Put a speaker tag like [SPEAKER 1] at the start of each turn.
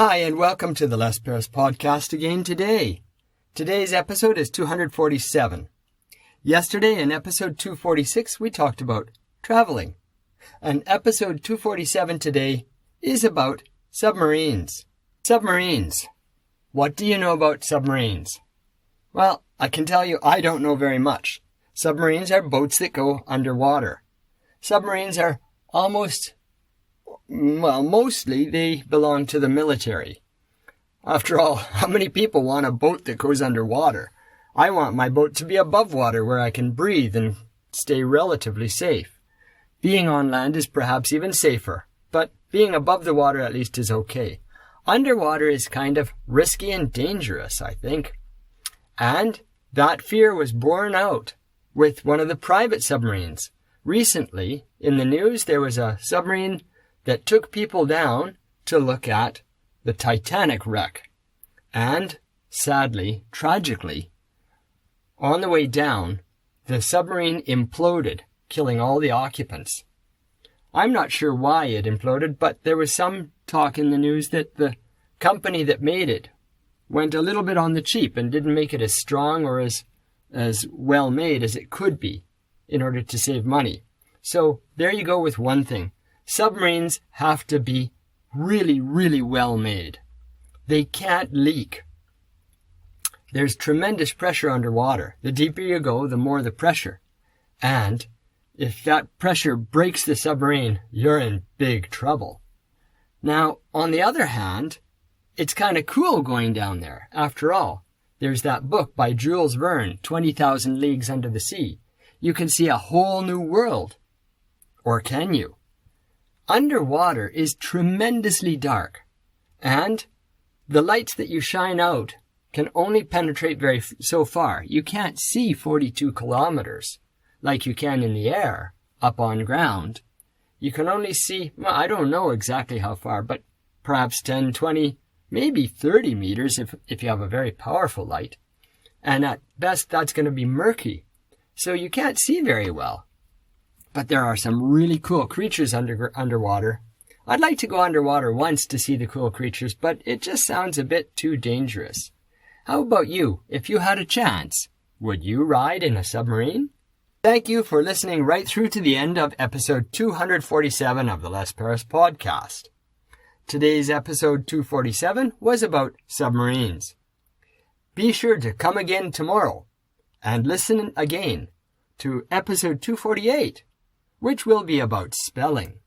[SPEAKER 1] Hi, and welcome to the Les Paris podcast again today. Today's episode is 247. Yesterday in episode 246, we talked about traveling. And episode 247 today is about submarines. Submarines. What do you know about submarines? Well, I can tell you I don't know very much. Submarines are boats that go underwater. Submarines are mostly they belong to the military. After all, how many people want a boat that goes underwater? I want my boat to be above water where I can breathe and stay relatively safe. Being on land is perhaps even safer, but being above the water at least is okay. Underwater is kind of risky and dangerous, I think. And that fear was borne out with one of the private submarines. Recently, in the news, there was a submarine that took people down to look at the Titanic wreck. And, sadly, tragically, on the way down, the submarine imploded, killing all the occupants. I'm not sure why it imploded, but there was some talk in the news that the company that made it went a little bit on the cheap and didn't make it as strong or as well made as it could be in order to save money. So there you go with one thing. Submarines have to be really, really well made. They can't leak. There's tremendous pressure underwater. The deeper you go, the more the pressure. And if that pressure breaks the submarine, you're in big trouble. Now, on the other hand, it's kind of cool going down there. After all, there's that book by Jules Verne, 20,000 Leagues Under the Sea. You can see a whole new world. Or can you? Underwater is tremendously dark, and the lights that you shine out can only penetrate so far. You can't see 42 kilometers like you can in the air up on ground. You can only see, well, I don't know exactly how far, but perhaps 10, 20, maybe 30 meters if you have a very powerful light. And at best, that's going to be murky, so you can't see very well. But there are some really cool creatures underwater. I'd like to go underwater once to see the cool creatures, but it just sounds a bit too dangerous. How about you? If you had a chance, would you ride in a submarine? Thank you for listening right through to the end of episode 247 of the Les Paris podcast. Today's episode 247 was about submarines. Be sure to come again tomorrow and listen again to episode 248. Which will be about spelling.